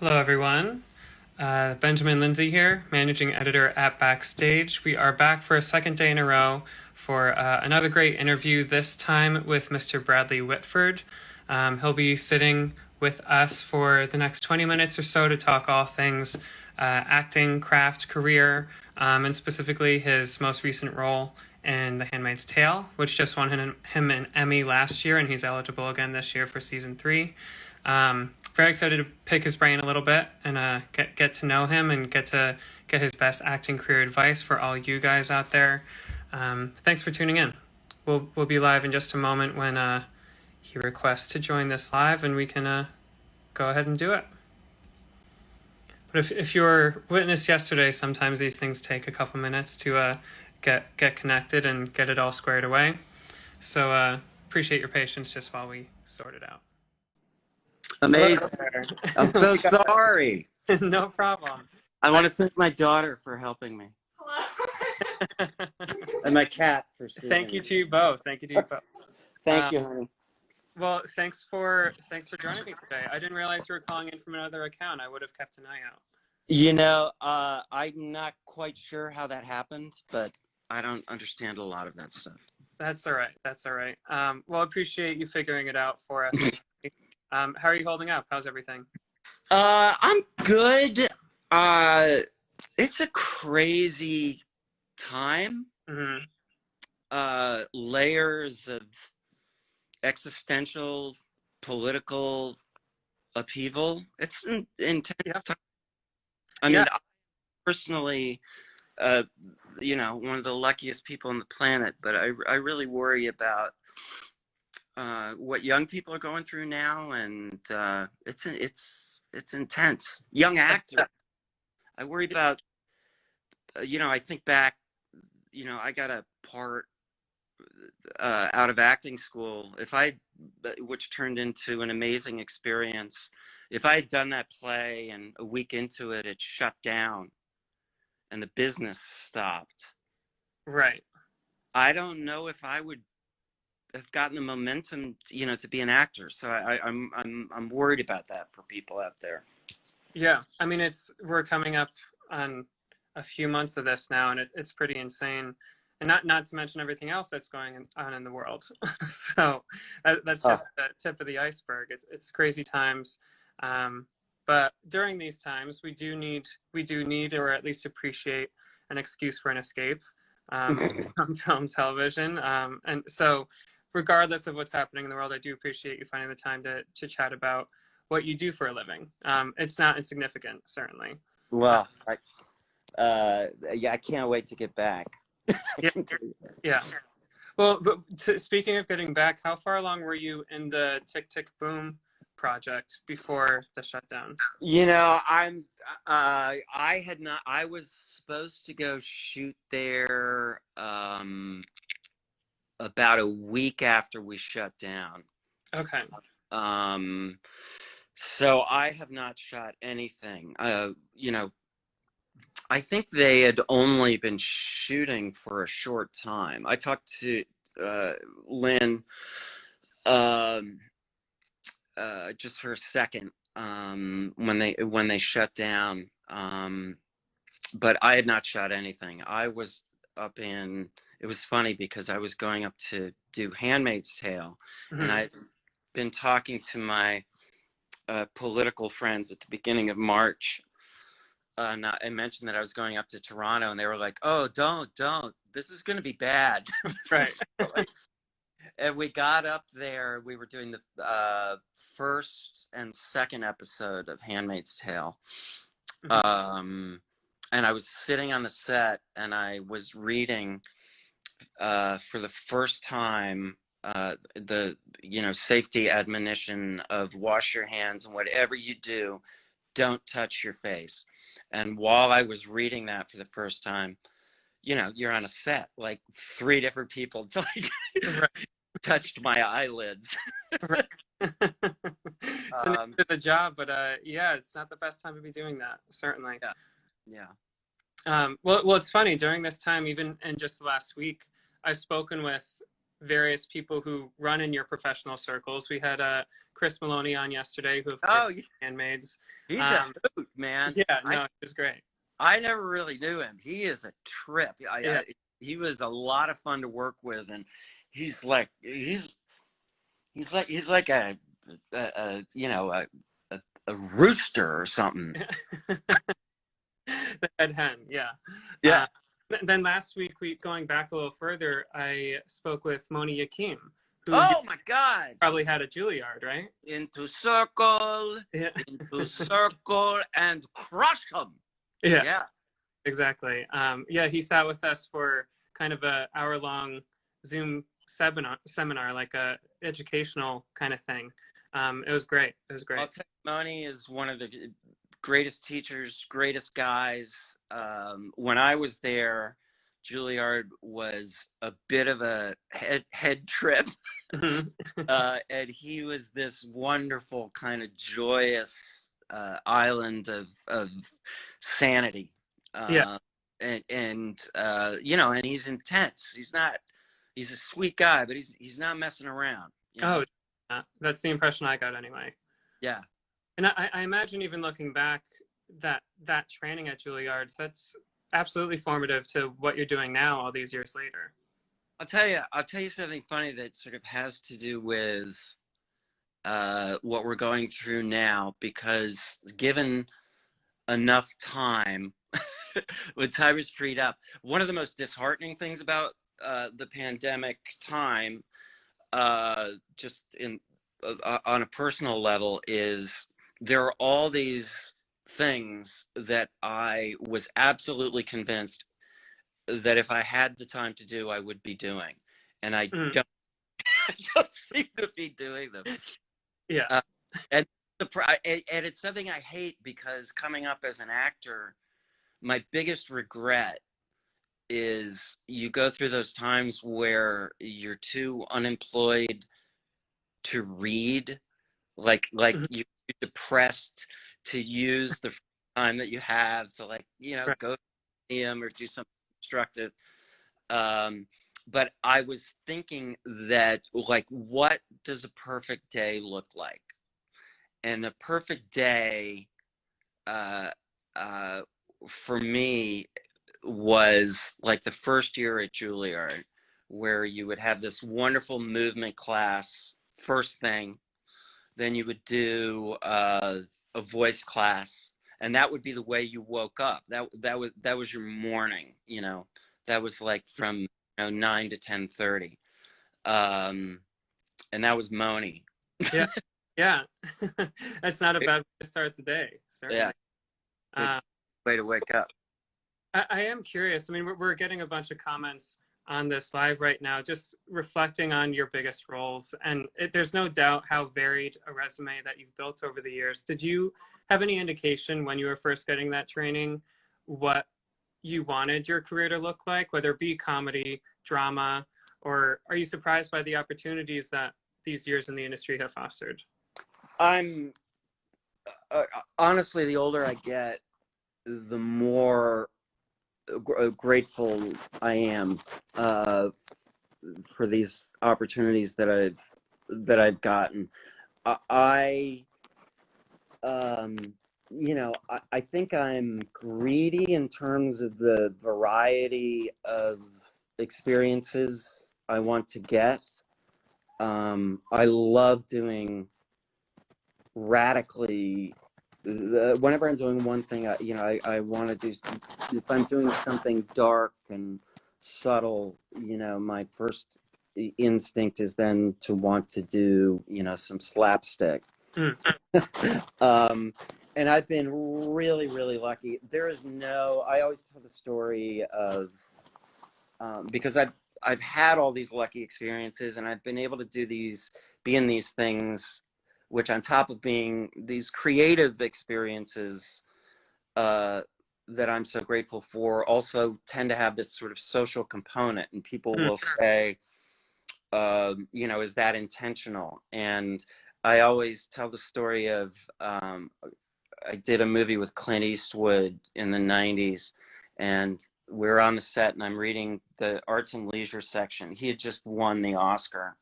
Hello, everyone. Benjamin Lindsay here, managing editor at Backstage. We are back for a second day in a row for another great interview, this time with Mr. Bradley Whitford. He'll be sitting with us for the next 20 minutes or so to talk all things acting, craft, career, and specifically his most recent role in The Handmaid's Tale, which just won him an Emmy last year, and he's eligible again this year for season 3. Very excited to pick his brain a little bit and get to know him and get his best acting career advice for all you guys out there. Thanks for tuning in. We'll be live in just a moment when he requests to join this live, and we can go ahead and do it. But if you were witness yesterday, sometimes these things take a couple minutes to get connected and get it all squared away. So appreciate your patience just while we sort it out. Amazing. I'm so sorry. No problem. I want to thank my daughter for helping me. Hello. And my cat for seeing Thank you to you both. Thank you to you both. Thank you, honey. Well, thanks for joining me today. I didn't realize you were calling in from another account. I would have kept an eye out. You know, I'm not quite sure how that happened, but I don't understand a lot of that stuff. That's all right. That's all right. Well, I appreciate you figuring it out for us. How are you holding up? How's everything? I'm good. It's a crazy time. Mm-hmm. Layers of existential, political upheaval. It's an intense time. I mean, I personally, you know, one of the luckiest people on the planet, but I really worry about what young people are going through now, and it's intense. Young actors, I worry about. You know, I think back. You know, I got a part out of acting school. Which turned into an amazing experience. If I had done that play and a week into it, it shut down, and the business stopped. Right. I don't know if I would have gotten the momentum, you know, to be an actor. So I'm worried about that for people out there. Yeah, I mean, we're coming up on a few months of this now, and it's pretty insane, and not to mention everything else that's going on in the world. So that's just the tip of the iceberg. It's crazy times, but during these times, we do need, or at least appreciate, an excuse for an escape from film, television, and so. Regardless of what's happening in the world, I do appreciate you finding the time to chat about what you do for a living. It's not insignificant, certainly. Well, yeah, I can't wait to get back. Yeah. Well, but speaking of getting back, how far along were you in the Tick Tick Boom project before the shutdown? You know, I was supposed to go shoot there about a week after we shut down. Okay. So I have not shot anything. You know, I think they had only been shooting for a short time. I talked to Lynn just for a second when they shut down. But I had not shot anything. I was up in. It was funny because I was going up to do Handmaid's Tale, and I'd been talking to my political friends at the beginning of March. And I mentioned that I was going up to Toronto, and they were like, "Oh, don't! This is going to be bad." Right. And we got up there. We were doing the first and second episode of Handmaid's Tale. And I was sitting on the set, and I was reading for the first time the safety admonition of wash your hands, and whatever you do, don't touch your face. And while I was reading that for the first time, you know, you're on a set, like 3 different people touched my eyelids. Right. It's an end to the job, but yeah, it's not the best time to be doing that, certainly. Yeah. Well, it's funny, during this time, even in just last week, I've spoken with various people who run in your professional circles. We had Chris Maloney on yesterday, who of course Oh, Handmaids. he's a hoot, man. Yeah, no, it was great. I never really knew him. He is a trip. Yeah. He was a lot of fun to work with, and he's like a rooster or something. The head hen, yeah. Yeah. Then last week, going back a little further, I spoke with Moni Yakim, who you Oh my God! probably had at Juilliard, right? Into Yeah. circle, and crush them. Yeah. Yeah. Exactly. Yeah, he sat with us for kind of a hour-long Zoom seminar, like a educational kind of thing. It was great. It was great. I'll tell you, Moni is one of the greatest teachers, greatest guys. When I was there, Juilliard was a bit of a head trip. And he was this wonderful kind of joyous island of sanity. Yeah. And he's intense. He's a sweet guy, but he's not messing around. Oh, that's the impression I got anyway. Yeah. And I imagine, even looking back, that training at Juilliard, that's absolutely formative to what you're doing now all these years later. I'll tell you something funny that sort of has to do with what we're going through now, because given enough time, when time is freed up, one of the most disheartening things about the pandemic time, just on a personal level, is there are all these things that I was absolutely convinced that if I had the time to do, I would be doing, and I don't seem to be doing them. Yeah. And it's something I hate, because coming up as an actor, my biggest regret is you go through those times where you're too unemployed to read, like you're depressed to use the time that you have to, like, go to the museum or do something constructive. But I was thinking that, like, what does a perfect day look like? And the perfect day for me was like the first year at Juilliard, where you would have this wonderful movement class first thing, then you would do a voice class, and that would be the way you woke up. That was your morning. That was like from 9 to 10:30, and that was Moni. Yeah. That's not a bad way to start the day, certainly. Yeah. Way to wake up. I am curious. I mean, we're getting a bunch of comments on this live right now, just reflecting on your biggest roles. And there's no doubt how varied a resume that you've built over the years. Did you have any indication when you were first getting that training what you wanted your career to look like, whether it be comedy, drama, or are you surprised by the opportunities that these years in the industry have fostered? I'm honestly, the older I get, the more grateful I am for these opportunities that I've gotten. I think I'm greedy in terms of the variety of experiences I want to get. I love doing radically. Whenever I'm doing one thing, I want to do. If I'm doing something dark and subtle, my first instinct is then to want to do, some slapstick. And I've been really, really lucky. I always tell the story of, because I've had all these lucky experiences, and I've been able to be in these things, which, on top of being these creative experiences that I'm so grateful for, also tend to have this sort of social component. And people will say, is that intentional? And I always tell the story of, I did a movie with Clint Eastwood in the 90s, and we're on the set, and I'm reading the arts and leisure section. He had just won the Oscar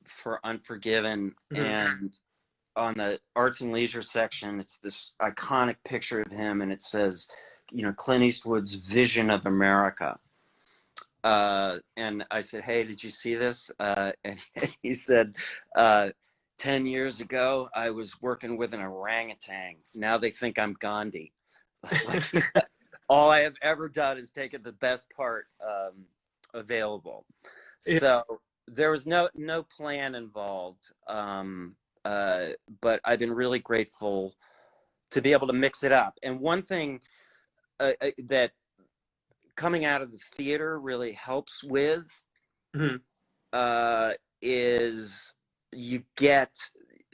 for Unforgiven, and on the arts and leisure section, it's this iconic picture of him, and it says, Clint Eastwood's vision of America. And I said, "Hey, did you see this?" And he said, 10 years ago, I was working with an orangutan. Now they think I'm Gandhi. Like he said, all I have ever done is taken the best part available. Yeah. So there was no plan involved. But I've been really grateful to be able to mix it up. And one thing that coming out of the theater really helps with is you get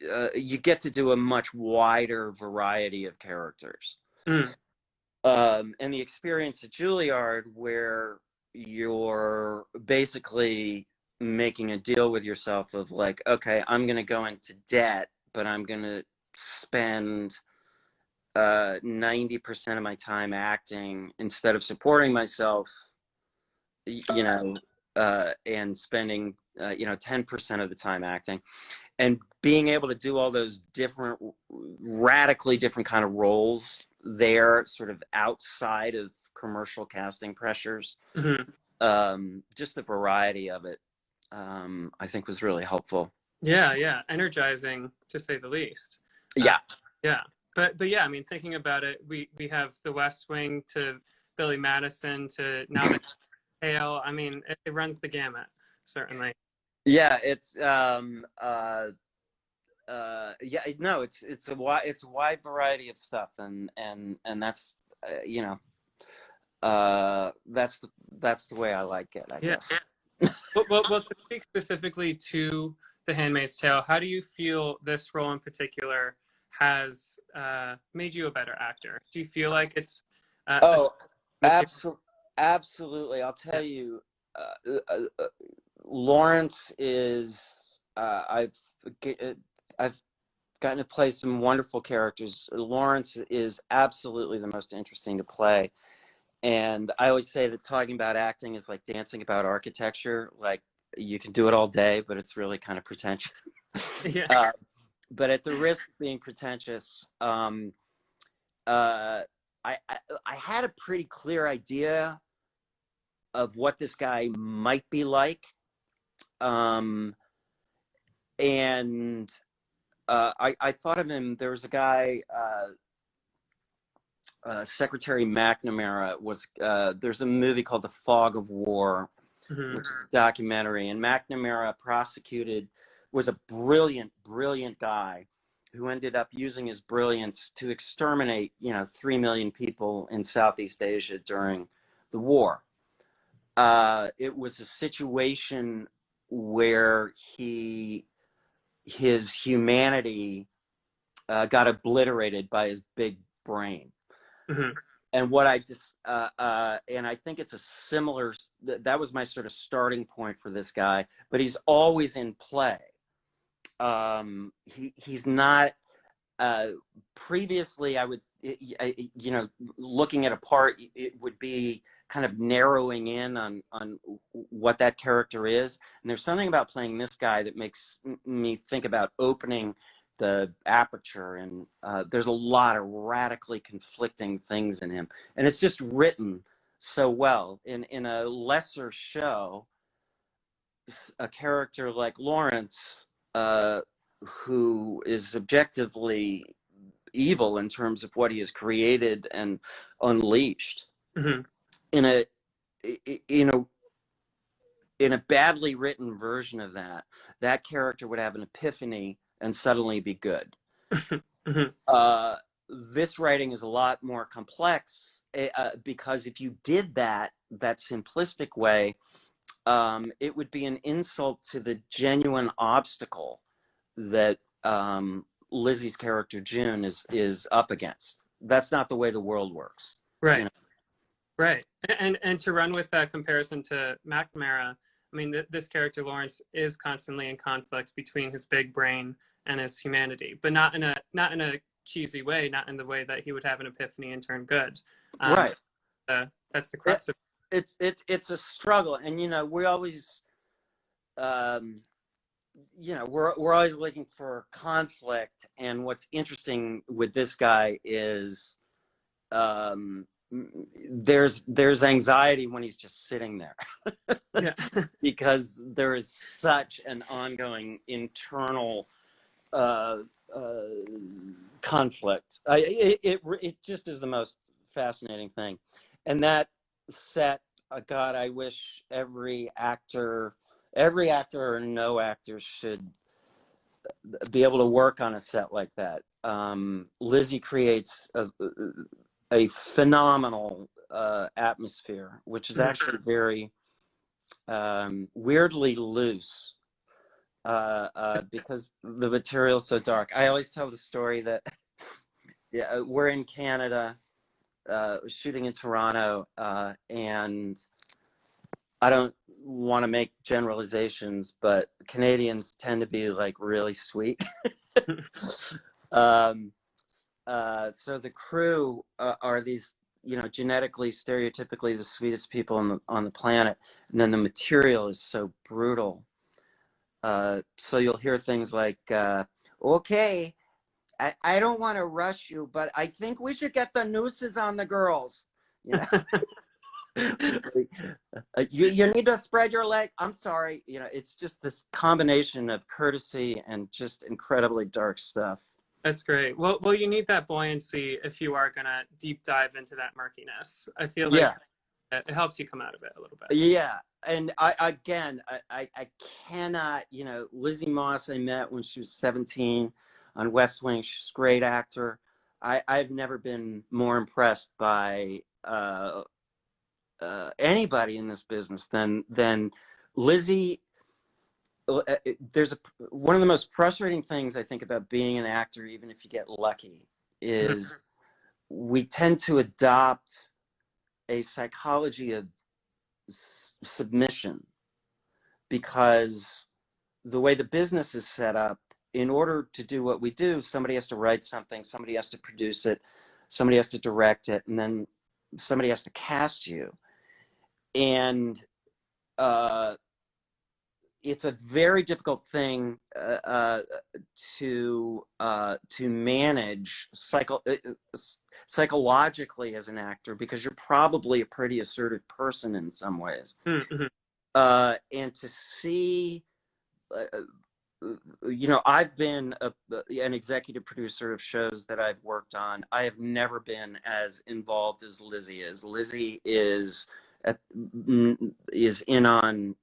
to do a much wider variety of characters. And the experience at Juilliard, where you're basically making a deal with yourself of like, okay, I'm going to go into debt, but I'm going to spend 90% of my time acting instead of supporting myself, and spending 10% of the time acting, and being able to do all those different, radically different kind of roles there, sort of outside of commercial casting pressures. Just the variety of it, I think was really helpful. Yeah, energizing to say the least. Yeah. But yeah, I mean, thinking about it, we have The West Wing to Billy Madison to now the Hale. I mean, it runs the gamut, certainly. Yeah, it's it's a wide variety of stuff, and that's that's the way I like it, I guess. Well, to speak specifically to The Handmaid's Tale, how do you feel this role in particular has made you a better actor? Do you feel like it's absolutely. I'll tell you, Lawrence is I've gotten to play some wonderful characters. Lawrence is absolutely the most interesting to play. And I always say that talking about acting is like dancing about architecture. Like, you can do it all day, but it's really kind of pretentious. But at the risk of being pretentious, I had a pretty clear idea of what this guy might be like. And I thought of him. There was a guy, Secretary McNamara was. There's a movie called The Fog of War, which is a documentary, and McNamara was a brilliant guy who ended up using his brilliance to exterminate 3 million people in Southeast Asia during the war. It was a situation where his humanity got obliterated by his big brain. And what I just and I think it's a similar. That was my sort of starting point for this guy. But he's always in play. He's not. Previously, I would, looking at a part, it would be kind of narrowing in on what that character is. And there's something about playing this guy that makes me think about opening the aperture, and there's a lot of radically conflicting things in him, and it's just written so well. In a lesser show, a character like Lawrence, who is objectively evil in terms of what he has created and unleashed, in a badly written version of that character would have an epiphany and suddenly be good. This writing is a lot more complex, because if you did that simplistic way, it would be an insult to the genuine obstacle that Lizzie's character June is up against. That's not the way the world works. Right. Right. And to run with that comparison to McNamara, I mean, this character Lawrence is constantly in conflict between his big brain and his humanity, but not in a cheesy way, not in the way that he would have an epiphany and turn good. Right. That's the crux of it. It's a struggle, and we always you know, we're always looking for conflict, and what's interesting with this guy is um, there's anxiety when he's just sitting there Yeah. because there is such an ongoing internal uh, uh, conflict. It just is the most fascinating thing, and that set. God, I wish every actor or no actor should be able to work on a set like that. Lizzie creates a phenomenal atmosphere, which is actually very weirdly loose because the material's so dark. I always tell the story that yeah, we're in Canada, shooting in Toronto, and I don't want to make generalizations, but Canadians tend to be like really sweet. um, so the crew are these, you know, genetically, stereotypically the sweetest people on the planet, and then the material is so brutal. So you'll hear things like, "Okay, I don't want to rush you, but I think we should get the nooses on the girls." You know, you need to spread your leg. I'm sorry. You know, it's just this combination of courtesy and just incredibly dark stuff. That's great. Well, you need that buoyancy if you are gonna deep dive into that murkiness. I feel like Yeah. it helps you come out of it a little bit. Yeah. And I cannot, you know, Lizzie Moss, I met when she was 17 on West Wing. She's a great actor. I've never been more impressed by anybody in this business than Lizzie. There's one of the most frustrating things I think about being an actor, even if you get lucky, is we tend to adopt a psychology of submission because the way the business is set up, in order to do what we do, somebody has to write something, somebody has to produce it, somebody has to direct it, and then somebody has to cast you. And it's a very difficult thing to manage psychologically as an actor, because you're probably a pretty assertive person in some ways. Mm-hmm. And to see, you know, I've been an executive producer of shows that I've worked on. I have never been as involved as Lizzie is. Lizzie is in on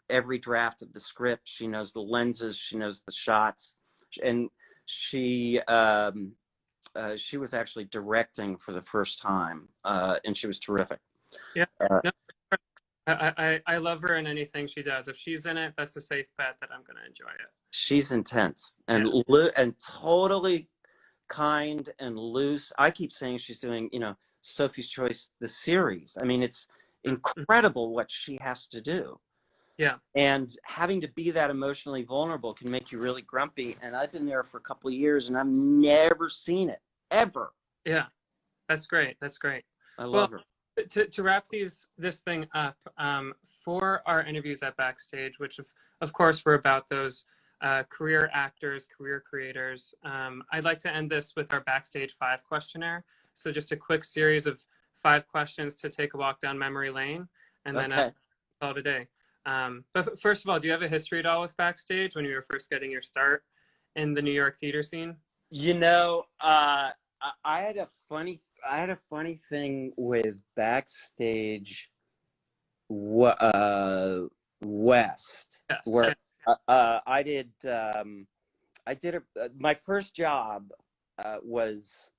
every draft of the script. She knows the lenses, she knows the shots, and she was actually directing for the first time, and she was terrific. Yeah. Uh, No, I love her in anything she does. If she's in it, that's a safe bet that I'm gonna enjoy it. she's intense and and totally kind and loose. I keep saying she's doing, you know, Sophie's Choice, the series. I mean, it's incredible what she has to do. Yeah. And having to be that emotionally vulnerable can make you really grumpy. And I've been there for a couple of years and I've never seen it, ever. Yeah. That's great. That's great. I love her. To wrap this thing up, for our interviews at Backstage, which of course were about those career actors, career creators, I'd like to end this with our Backstage 5 questionnaire. So just a quick series of 5 questions to take a walk down memory lane, and then call it a day. But first of all, do you have a history at all with Backstage when you were first getting your start in the New York theater scene? You know, I had a funny thing with Backstage West, Yes. where I did my first job was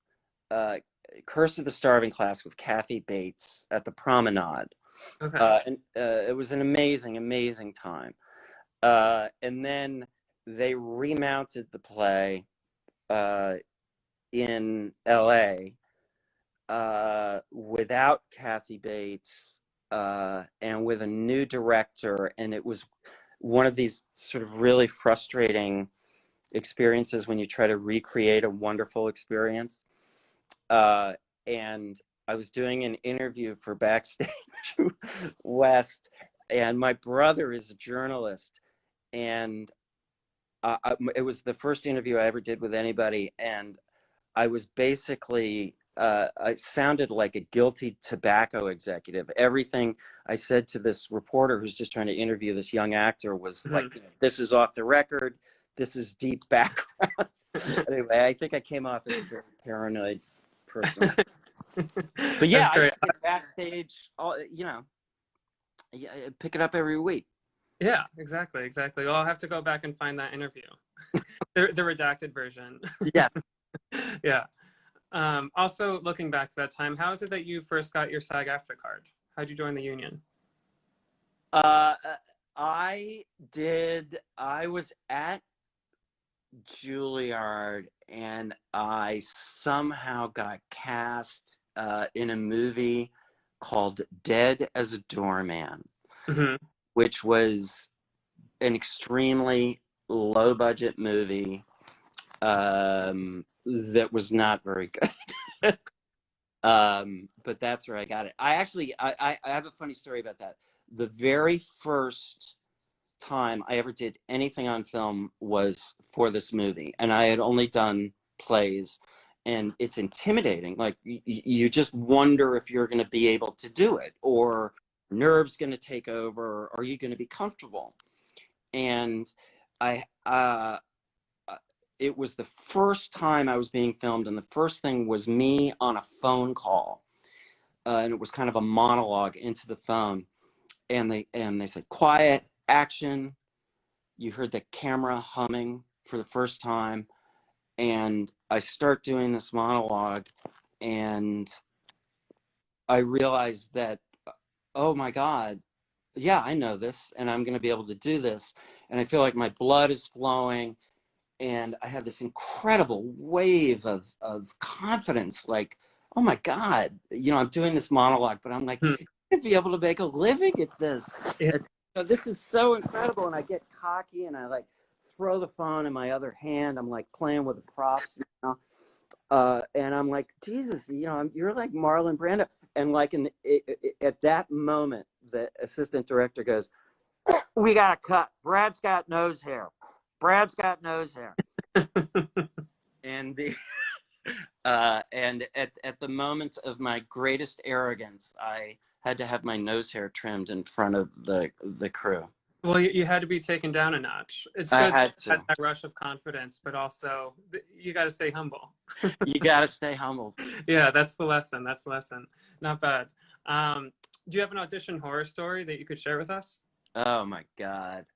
Curse of the Starving Class with Kathy Bates at the Promenade. Okay. And it was an amazing time. And then they remounted the play in LA without Kathy Bates and with a new director. And it was one of these sort of really frustrating experiences when you try to recreate a wonderful experience. And I was doing an interview for Backstage West, and my brother is a journalist, and it was the first interview I ever did with anybody, and I was basically I sounded like a guilty tobacco executive. Everything I said to this reporter who's just trying to interview this young actor was like, "This is off the record. This is deep background." Anyway, I think I came off as a very paranoid person. But yeah, I get Backstage. I pick it up every week. Yeah, exactly. Well, I'll have to go back and find that interview, the redacted version. Yeah. Yeah. Also, looking back to that time, how is it that you first got your SAG-AFTRA card? How'd you join the union? I was at Juilliard, and I somehow got cast in a movie called Dead as a Doorman, which was an extremely low budget movie that was not very good. But that's where I got it. I have a funny story about that. The very first time I ever did anything on film was for this movie, and I had only done plays, and it's intimidating. Like you just wonder if you're going to be able to do it, or nerves going to take over, or are you going to be comfortable? And it was the first time I was being filmed, and the first thing was me on a phone call, and it was kind of a monologue into the phone, and they said, "Quiet, action." You heard the camera humming for the first time, and I start doing this monologue, and I realized that, oh my God, yeah, I know this, and I'm going to be able to do this, and I feel like my blood is flowing, and I have this incredible wave of confidence, like, oh my God, I'm doing this monologue, but I'm like, I'm going to be able to make a living at this. Yeah. This is so incredible. And I get cocky, and I like throw the phone in my other hand. I'm like playing with the props now. And I'm like, Jesus, you're like Marlon Brando. And like at that moment, the assistant director goes, "We got to cut. Brad's got nose hair. And and at the moment of my greatest arrogance, I had to have my nose hair trimmed in front of the crew. Well, you had to be taken down a notch. It's good to have that rush of confidence, but also you got to stay humble. You got to stay humble. Yeah, that's the lesson. Not bad. Do you have an audition horror story that you could share with us? Oh my God.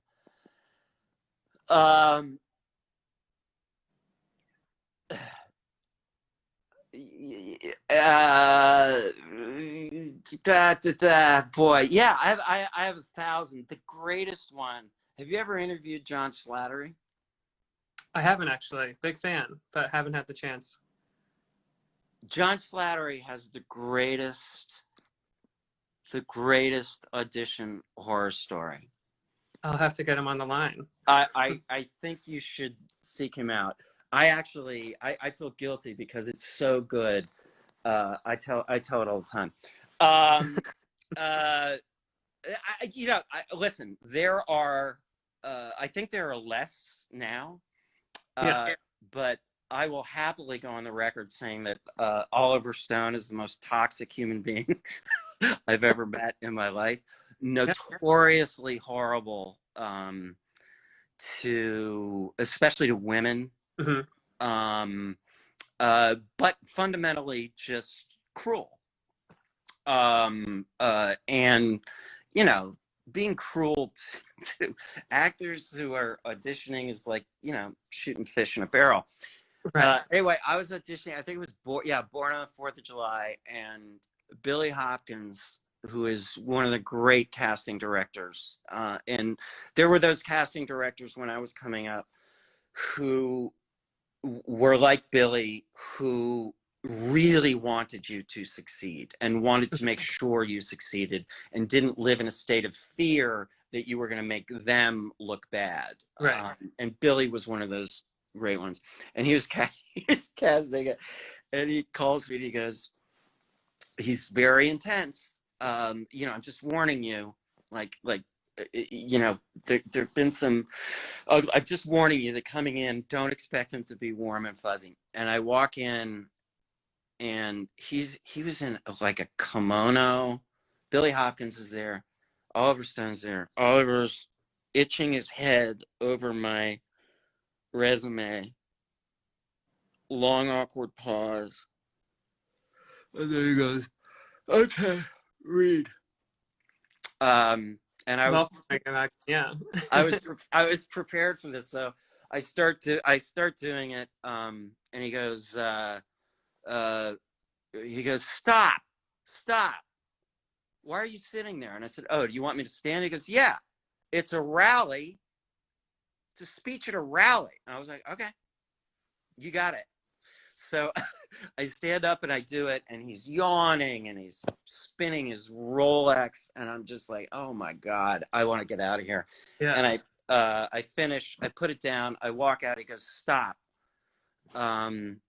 Boy, yeah, I have 1,000. The greatest one. Have you ever interviewed John Slattery? I haven't actually. Big fan, but haven't had the chance. John Slattery has the greatest audition horror story. I'll have to get him on the line. I think you should seek him out. I feel guilty because it's so good. I tell it all the time. Listen, there are, I think there are less now, but I will happily go on the record saying that Oliver Stone is the most toxic human being I've ever met in my life. Notoriously horrible, especially to women. But fundamentally just cruel. And being cruel to actors who are auditioning is like, shooting fish in a barrel. Right. Anyway, I was auditioning, I think it was Born on the 4th of July, and Billy Hopkins, who is one of the great casting directors, and there were those casting directors when I was coming up who were like Billy, who really wanted you to succeed and wanted to make sure you succeeded and didn't live in a state of fear that you were going to make them look bad. Right. And Billy was one of those great ones. And he was casting it, and he calls me and he goes, he's very intense. I'm just warning you, like you know, there've been some. I'm just warning you that coming in, don't expect him to be warm and fuzzy. And I walk in, and he was in like a kimono. Billy Hopkins is there. Oliver Stone's there. Oliver's itching his head over my resume. Long awkward pause. And then he goes, "Okay, read." And I was, yeah. I was prepared for this, so I start doing it. And he goes, "Stop, stop. Why are you sitting there?" And I said, "Oh, do you want me to stand?" He goes, "Yeah, it's a rally. It's a speech at a rally." And I was like, "Okay, you got it." So I stand up and I do it, and he's yawning and he's spinning his Rolex, and I'm just like, "Oh my God, I want to get out of here." Yeah. And I finish, I put it down, I walk out. He goes, "Stop." And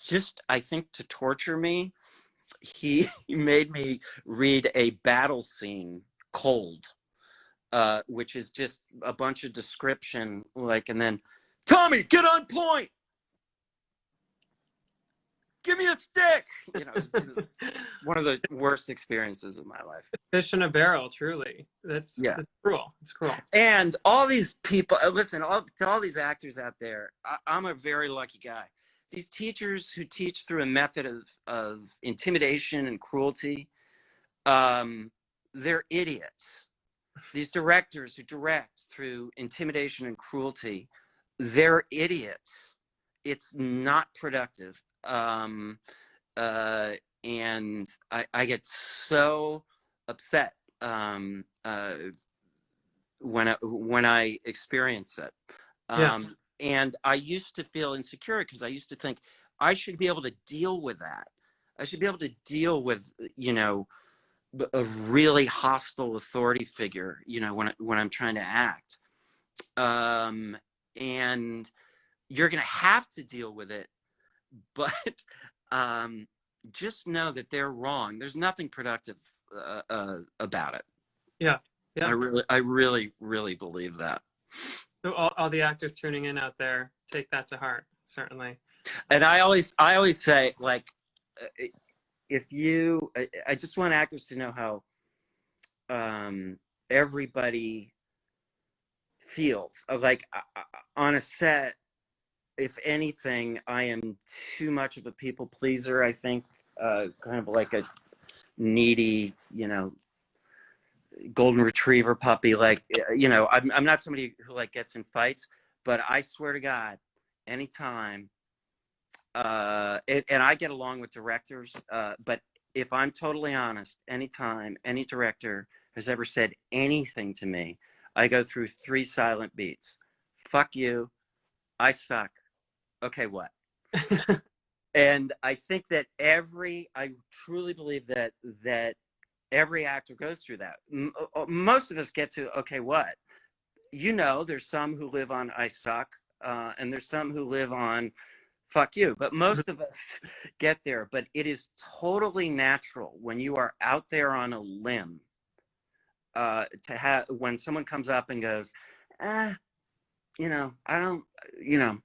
just, I think, to torture me, he made me read a battle scene cold, which is just a bunch of description, like, and then, "Tommy, get on point. Give me a stick." You know, it was one of the worst experiences of my life. Fish in a barrel, truly. That's cruel. It's cruel. And all these people, listen, to all these actors out there, I'm a very lucky guy. These teachers who teach through a method of intimidation and cruelty, they're idiots. These directors who direct through intimidation and cruelty, they're idiots. It's not productive. And I get so upset when I experience it. And I used to feel insecure because I used to think I should be able to deal with that. I should be able to deal with, you know, a really hostile authority figure, you know, when I'm trying to act. And you're going to have to deal with it, but just know that they're wrong. There's nothing productive about it. Yeah. I really believe that. So all the actors tuning in out there, take that to heart, certainly. And I always say, like, I just want actors to know how everybody feels. Like, on a set, if anything, I am too much of a people pleaser, I think, kind of like a needy, you know, golden retriever puppy. Like, you know, I'm not somebody who like gets in fights, but I swear to God, anytime, and I get along with directors, but if I'm totally honest, anytime any director has ever said anything to me, I go through 3 silent beats. Fuck you. I suck. Okay, what? And I think that I truly believe that every actor goes through that. Most of us get to, okay, what? You know, there's some who live on I suck, and there's some wwho live on fuck you. But most of us get there. But it is totally natural when you are out there on a limb, to have, when someone comes up and goes, you know, I don't, you know,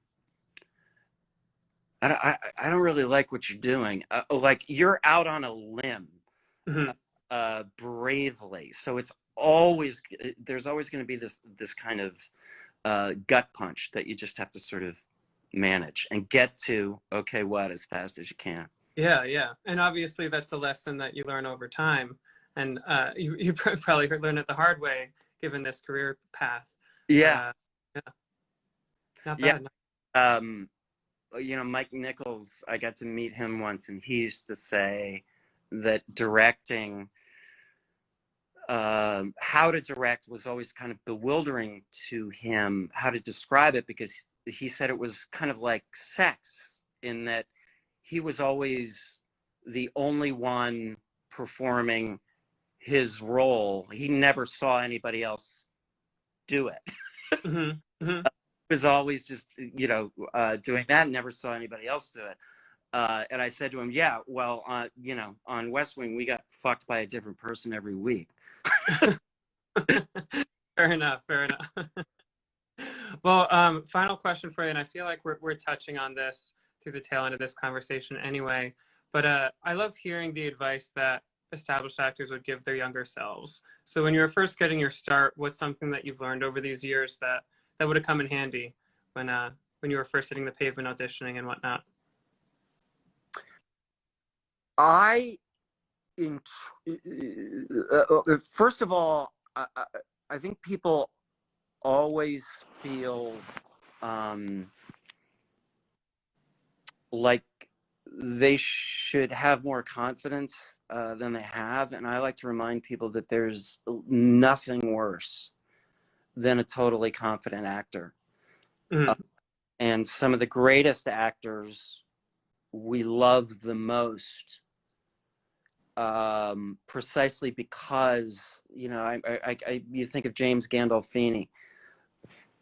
I don't really like what you're doing. Like, you're out on a limb, bravely. So there's always going to be this kind of gut punch that you just have to sort of manage and get to, okay, what, as fast as you can. Yeah. And obviously that's a lesson that you learn over time. And you probably learned it the hard way, given this career path. Yeah. Not bad. You know, Mike Nichols, I got to meet him once, and he used to say that directing, how to direct was always kind of bewildering to him, how to describe it, because he said it was kind of like sex, in that he was always the only one performing his role. He never saw anybody else do it. Was always just, you know, doing that, and never saw anybody else do it. And I said to him, yeah, well, on West Wing, we got fucked by a different person every week. Fair enough. Fair enough. Well, final question for you, and I feel like we're touching on this through the tail end of this conversation anyway. But I love hearing the advice that established actors would give their younger selves. So when you were first getting your start, what's something that you've learned over these years that would have come in handy when you were first hitting the pavement auditioning and whatnot? First of all, I think people always feel like they should have more confidence than they have. And I like to remind people that there's nothing worse than a totally confident actor. Mm-hmm. And some of the greatest actors we love the most, precisely because, you think of James Gandolfini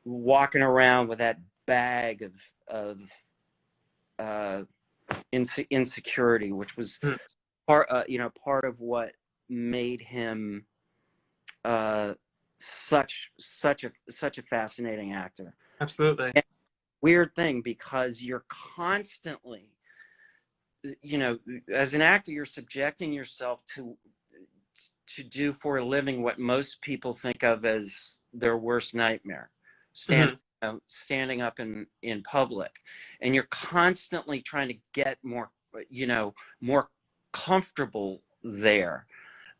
walking around with that bag of insecurity, which was part of what made him such a fascinating actor. Absolutely. And weird thing, because you're constantly, as an actor, you're subjecting yourself to do for a living what most people think of as their worst nightmare, standing up in public, and you're constantly trying to get more comfortable there,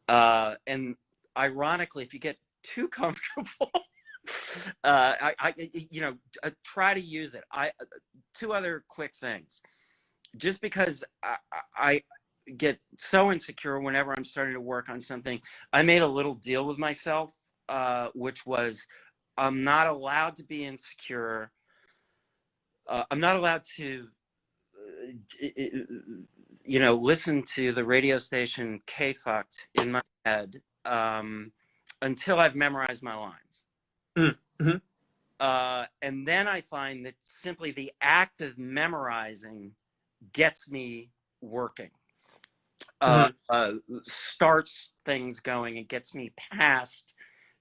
and ironically, if you get too comfortable, try to use it. Two other quick things. Just because I get so insecure whenever I'm starting to work on something, I made a little deal with myself, which was, I'm not allowed to be insecure. I'm not allowed to, listen to the radio station K-fucked in my head until I've memorized my lines. Mm-hmm. And then I find that simply the act of memorizing gets me working, starts things going, and gets me past,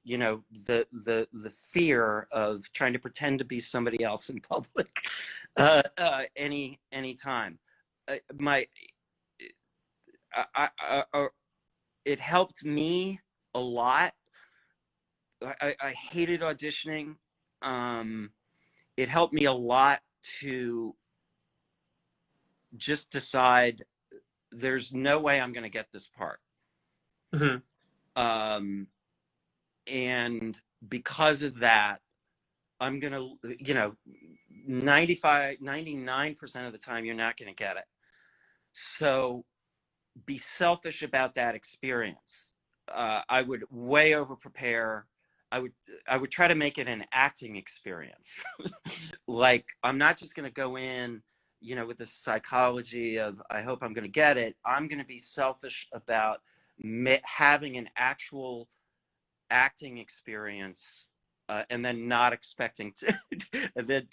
the fear of trying to pretend to be somebody else in public, any time. It helped me a lot. I hated auditioning. It helped me a lot to just decide there's no way I'm going to get this part. And because of that, I'm going to, 99% of the time, you're not going to get it. So be selfish about that experience. I would way over prepare. I would try to make it an acting experience. Like, I'm not just going to go in, with the psychology of, I hope I'm going to get it. I'm going to be selfish about having an actual acting experience, and then not expecting to, and then,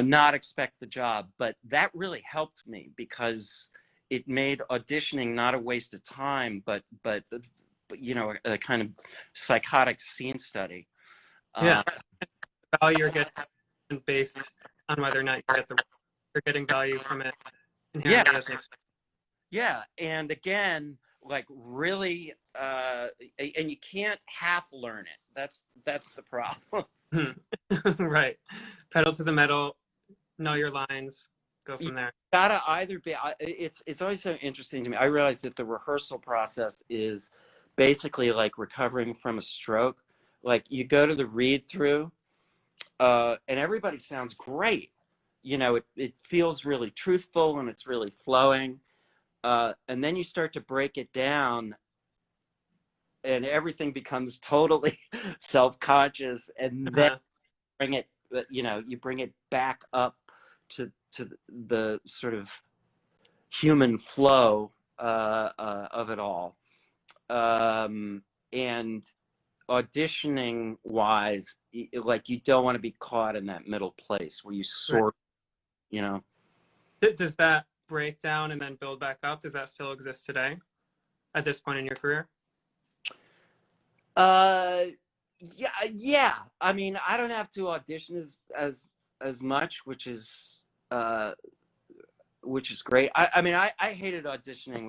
not expect the job. But that really helped me, because it made auditioning not a waste of time, but a kind of psychotic scene study. Yeah. Value you're getting based on whether or not you're getting value from it. Yeah. Yeah. And again, like, really, and you can't half learn it. That's the problem. Right. Pedal to the metal, know your lines, go from there. Gotta either be, it's always so interesting to me. I realize that the rehearsal process is basically like recovering from a stroke. Like, you go to the read through, and everybody sounds great. It feels really truthful, and it's really flowing. And then you start to break it down, and everything becomes totally self-conscious, and then you bring it back up to the sort of human flow of it all. And auditioning wise, like, you don't want to be caught in that middle place where you sort, Does that break down and then build back up, does that still exist today at this point in your career? Yeah. I mean, I don't have to audition as much, which is great. I mean, I hated auditioning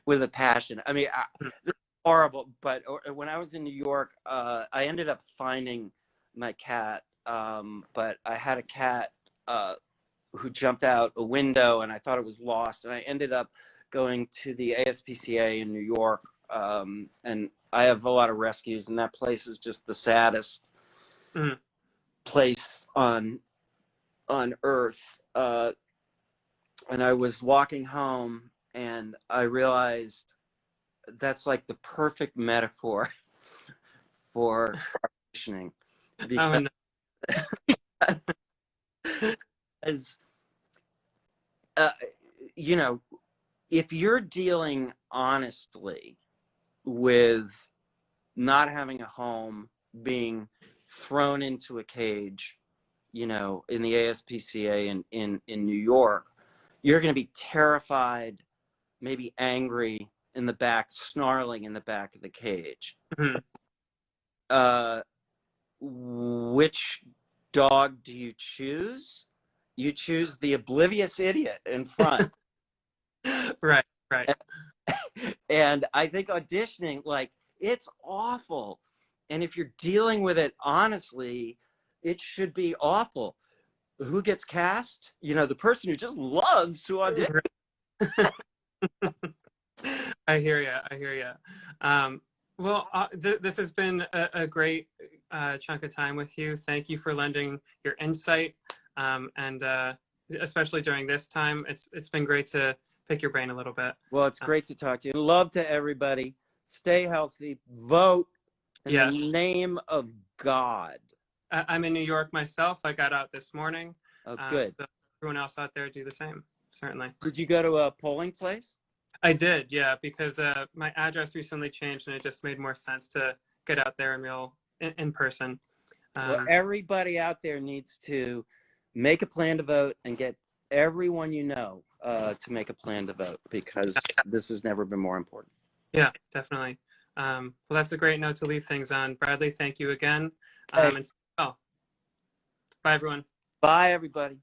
with a passion. I mean, this is horrible, but when I was in New York, I ended up finding my cat. But I had a cat who jumped out a window, and I thought it was lost, and I ended up going to the ASPCA in New York, and I have a lot of rescues, and that place is just the saddest place on earth. And I was walking home, and I realized that's like the perfect metaphor for auditioning, because, as you know, if you're dealing honestly with not having a home, being thrown into a cage, you know, in the ASPCA in New York, you're going to be terrified, maybe angry in the back, snarling in the back of the cage. Which dog do you choose? You choose the oblivious idiot in front. Right. And I think auditioning, like, it's awful. And if you're dealing with it honestly, it should be awful. Who gets cast? You know, the person who just loves to audition. I hear you. Well, this has been a great chunk of time with you. Thank you for lending your insight, and especially during this time, it's been great to pick your brain a little bit. Well, it's great to talk to you. Love to everybody. Stay healthy. Vote in the name of God. I'm in New York myself. I got out this morning. Oh, good. So everyone else out there, do the same. Certainly. Did you go to a polling place? I did, yeah, because my address recently changed, and it just made more sense to get out there in person. Well, everybody out there needs to make a plan to vote, and get everyone you know to make a plan to vote, because this has never been more important. Yeah, definitely. Well, that's a great note to leave things on. Bradley, thank you again. Hey. And bye, everyone. Bye, everybody.